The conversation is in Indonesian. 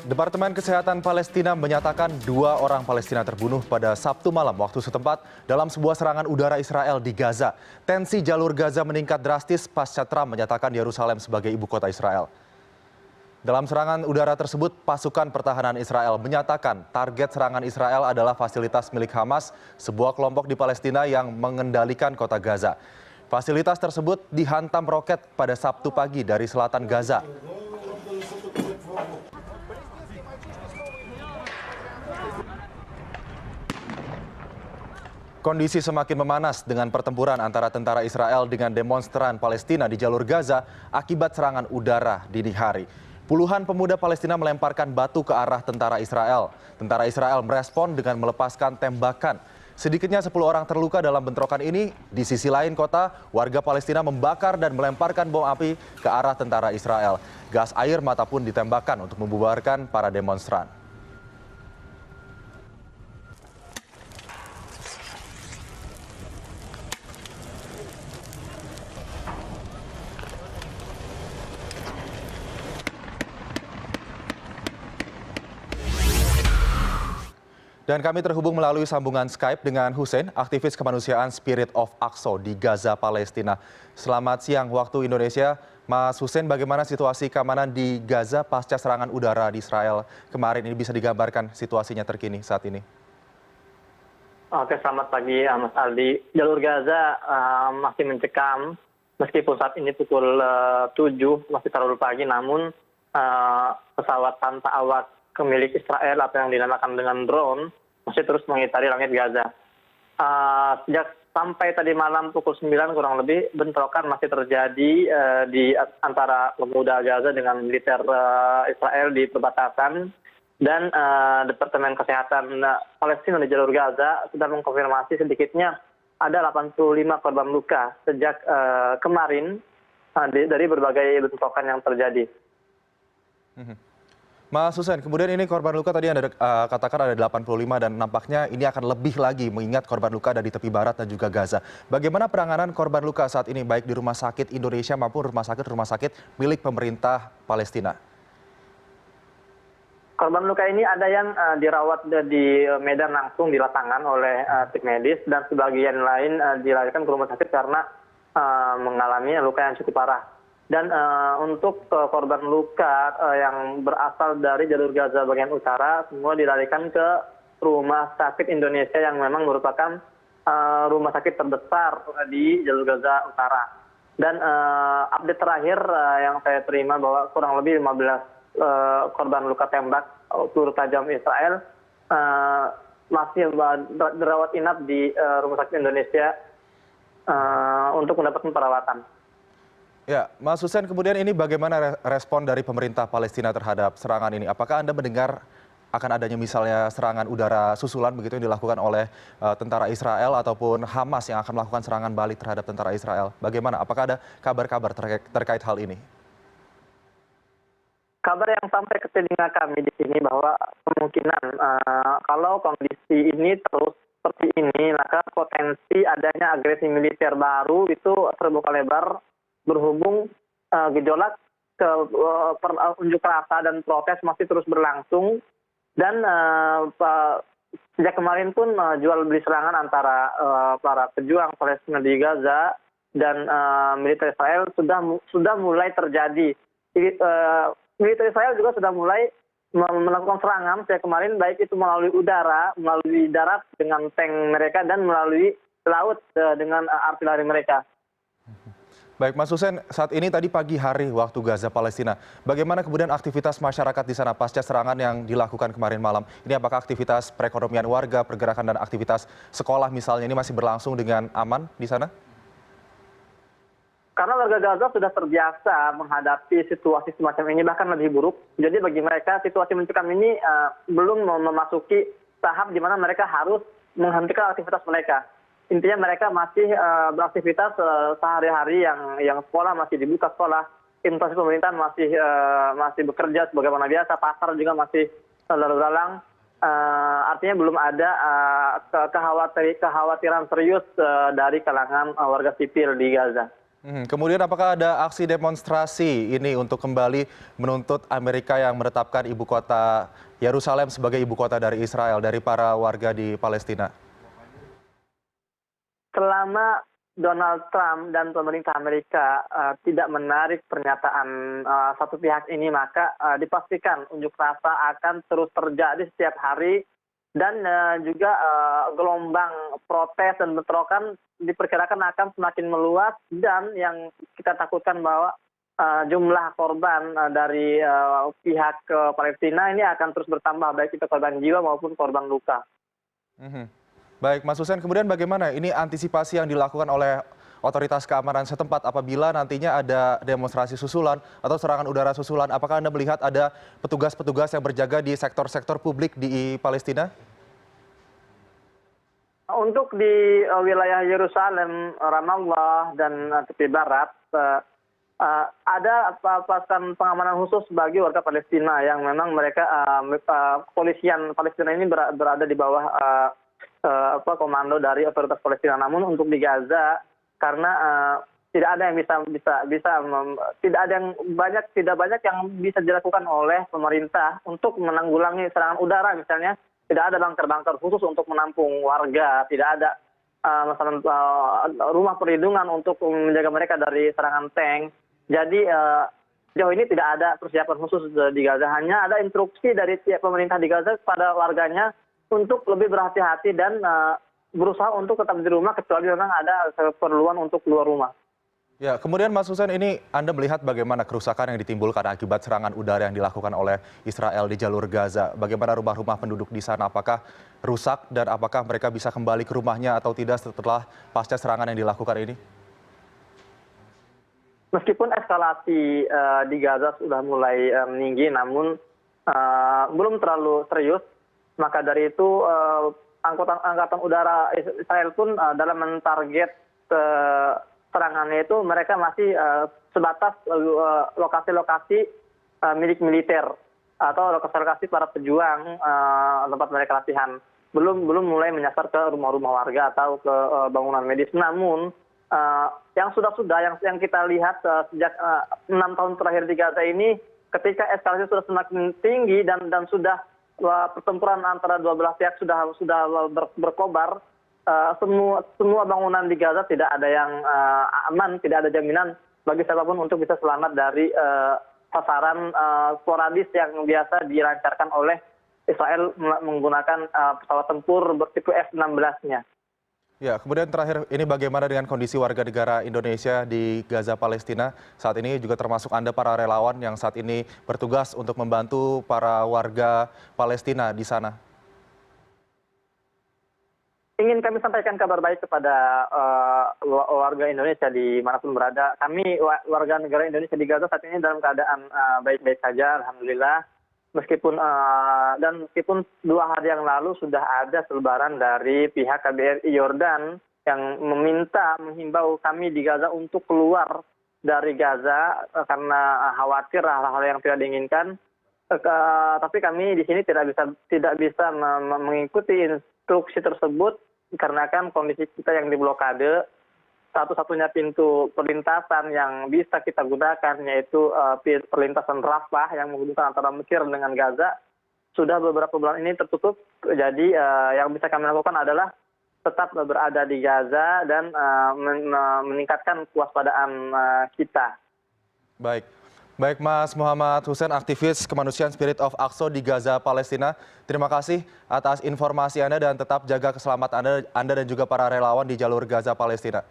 Departemen Kesehatan Palestina menyatakan 2 orang Palestina terbunuh pada Sabtu malam waktu setempat dalam sebuah serangan udara Israel di Gaza. Tensi jalur Gaza meningkat drastis pasca Trump menyatakan Yerusalem sebagai ibu kota Israel. Dalam serangan udara tersebut, pasukan pertahanan Israel menyatakan target serangan Israel adalah fasilitas milik Hamas, sebuah kelompok di Palestina yang mengendalikan kota Gaza. Fasilitas tersebut dihantam roket pada Sabtu pagi dari selatan Gaza. Kondisi semakin memanas dengan pertempuran antara tentara Israel dengan demonstran Palestina di jalur Gaza akibat serangan udara dini hari. Puluhan pemuda Palestina melemparkan batu ke arah tentara Israel. Tentara Israel merespon dengan melepaskan tembakan. Sedikitnya 10 orang terluka dalam bentrokan ini. Di sisi lain kota, warga Palestina membakar dan melemparkan bom api ke arah tentara Israel. Gas air mata pun ditembakkan untuk membubarkan para demonstran. Dan kami terhubung melalui sambungan Skype dengan Hussein, aktivis kemanusiaan Spirit of Aqsa di Gaza, Palestina. Selamat siang waktu Indonesia. Mas Hussein, bagaimana situasi keamanan di Gaza pasca serangan udara di Israel kemarin? Ini bisa digambarkan situasinya terkini saat ini. Oke, selamat pagi Mas Aldi. Jalur Gaza masih mencekam. Meskipun saat ini pukul 7, masih terlalu pagi, namun pesawat tanpa awak milik Israel atau yang dinamakan dengan drone masih terus mengitari langit Gaza. Sejak sampai tadi malam pukul 9 kurang lebih, bentrokan masih terjadi di antara pemuda Gaza dengan militer Israel di perbatasan. Dan Departemen Kesehatan Palestina di jalur Gaza sudah mengkonfirmasi sedikitnya ada 85 korban luka sejak kemarin dari berbagai bentrokan yang terjadi. Mas Hussein, kemudian ini korban luka tadi Anda katakan ada 85 dan nampaknya ini akan lebih lagi mengingat korban luka ada di tepi barat dan juga Gaza. Bagaimana penanganan korban luka saat ini baik di rumah sakit Indonesia maupun rumah sakit milik pemerintah Palestina? Korban luka ini ada yang dirawat di Medan langsung di lapangan oleh tim medis dan sebagian lain dilarikan ke rumah sakit karena mengalami luka yang cukup parah. Dan untuk korban luka yang berasal dari jalur Gaza bagian utara, semua dilarikan ke rumah sakit Indonesia yang memang merupakan rumah sakit terbesar di jalur Gaza utara. Dan update terakhir yang saya terima bahwa kurang lebih 15 korban luka tembak peluru tajam Israel masih dirawat inap di rumah sakit Indonesia untuk mendapatkan perawatan. Ya, Mas Hussein, kemudian ini bagaimana respon dari pemerintah Palestina terhadap serangan ini? Apakah Anda mendengar akan adanya misalnya serangan udara susulan begitu yang dilakukan oleh tentara Israel ataupun Hamas yang akan melakukan serangan balik terhadap tentara Israel? Bagaimana? Apakah ada kabar-kabar terkait hal ini? Kabar yang sampai ke telinga kami di sini bahwa kemungkinan kalau kondisi ini terus seperti ini, maka potensi adanya agresi militer baru itu terbuka lebar berhubung gejolak unjuk rasa dan protes masih terus berlangsung. Dan sejak kemarin pun jual beli serangan antara para pejuang Palestina di Gaza dan militer Israel sudah mulai terjadi. Militer Israel juga sudah mulai melakukan serangan sejak kemarin, baik itu melalui udara, melalui darat dengan tank mereka, dan melalui laut dengan artileri mereka. Baik, Mas Hussein, saat ini tadi pagi hari waktu Gaza, Palestina, bagaimana kemudian aktivitas masyarakat di sana pasca serangan yang dilakukan kemarin malam? Ini apakah aktivitas perekonomian warga, pergerakan dan aktivitas sekolah misalnya ini masih berlangsung dengan aman di sana? Karena warga Gaza sudah terbiasa menghadapi situasi semacam ini, bahkan lebih buruk. Jadi bagi mereka situasi mencekam ini belum memasuki tahap di mana mereka harus menghentikan aktivitas mereka. Intinya mereka masih beraktivitas sehari-hari, yang sekolah masih dibuka sekolah, instansi pemerintahan masih bekerja sebagaimana biasa, pasar juga masih lalu lalang. Artinya belum ada kekhawatiran serius dari kalangan warga sipil di Gaza. Kemudian apakah ada aksi demonstrasi ini untuk kembali menuntut Amerika yang menetapkan ibu kota Yerusalem sebagai ibu kota dari Israel dari para warga di Palestina? Selama Donald Trump dan pemerintah Amerika tidak menarik pernyataan satu pihak ini, maka dipastikan unjuk rasa akan terus terjadi setiap hari dan juga gelombang protes dan bentrokan diperkirakan akan semakin meluas dan yang kita takutkan bahwa jumlah korban dari pihak Palestina ini akan terus bertambah, baik itu korban jiwa maupun korban luka. Mhm. Baik, Mas Hussein, kemudian bagaimana ini antisipasi yang dilakukan oleh otoritas keamanan setempat apabila nantinya ada demonstrasi susulan atau serangan udara susulan? Apakah Anda melihat ada petugas-petugas yang berjaga di sektor-sektor publik di Palestina? Untuk di wilayah Yerusalem, Ramallah, dan tepi barat, ada pasukan pengamanan khusus bagi warga Palestina yang memang mereka kepolisian Palestina ini berada di bawah komando dari otoritas Palestina. Namun untuk di Gaza, karena tidak ada yang tidak banyak yang bisa dilakukan oleh pemerintah untuk menanggulangi serangan udara misalnya. Tidak ada bunker-bunker khusus untuk menampung warga, tidak ada rumah perlindungan untuk menjaga mereka dari serangan tank. Jadi sejauh ini tidak ada persiapan khusus di Gaza, hanya ada instruksi dari pemerintah di Gaza kepada warganya untuk lebih berhati-hati dan berusaha untuk tetap di rumah kecuali memang ada keperluan untuk keluar rumah. Ya, kemudian Mas Hussein, ini Anda melihat bagaimana kerusakan yang ditimbulkan akibat serangan udara yang dilakukan oleh Israel di jalur Gaza. Bagaimana rumah-rumah penduduk di sana? Apakah rusak dan apakah mereka bisa kembali ke rumahnya atau tidak setelah pasca serangan yang dilakukan ini? Meskipun eskalasi di Gaza sudah mulai meninggi, namun belum terlalu serius. Maka dari itu angkatan udara Israel pun dalam mentarget serangannya itu mereka masih sebatas lokasi-lokasi milik militer atau lokasi-lokasi para pejuang tempat mereka latihan. Belum mulai menyasar ke rumah-rumah warga atau ke bangunan medis. Namun yang yang kita lihat sejak 6 tahun terakhir di Gaza ini, ketika eskalasi sudah semakin tinggi dan sudah pertempuran antara dua belah pihak sudah berkobar, semua bangunan di Gaza tidak ada yang aman, tidak ada jaminan bagi siapapun untuk bisa selamat dari sasaran sporadis yang biasa dilancarkan oleh Israel menggunakan pesawat tempur bertipe F-16-nya. Ya, kemudian terakhir ini bagaimana dengan kondisi warga negara Indonesia di Gaza, Palestina? Saat ini juga termasuk Anda para relawan yang saat ini bertugas untuk membantu para warga Palestina di sana. Ingin kami sampaikan kabar baik kepada warga Indonesia di manapun berada. Kami warga negara Indonesia di Gaza saat ini dalam keadaan baik-baik saja, alhamdulillah. Meskipun 2 hari yang lalu sudah ada selebaran dari pihak KBRI Yordan yang menghimbau kami di Gaza untuk keluar dari Gaza karena khawatir hal-hal yang tidak diinginkan. Tapi kami di sini tidak bisa mengikuti instruksi tersebut karena kan kondisi kita yang diblokade. Satu-satunya pintu perlintasan yang bisa kita gunakan yaitu perlintasan Rafah yang menghubungkan antara Mesir dengan Gaza sudah beberapa bulan ini tertutup. Jadi yang bisa kami lakukan adalah tetap berada di Gaza dan meningkatkan kewaspadaan kita. Baik Mas Muhammad Hussein, aktivis kemanusiaan Spirit of Aqsa di Gaza, Palestina. Terima kasih atas informasi Anda dan tetap jaga keselamatan Anda dan juga para relawan di jalur Gaza, Palestina.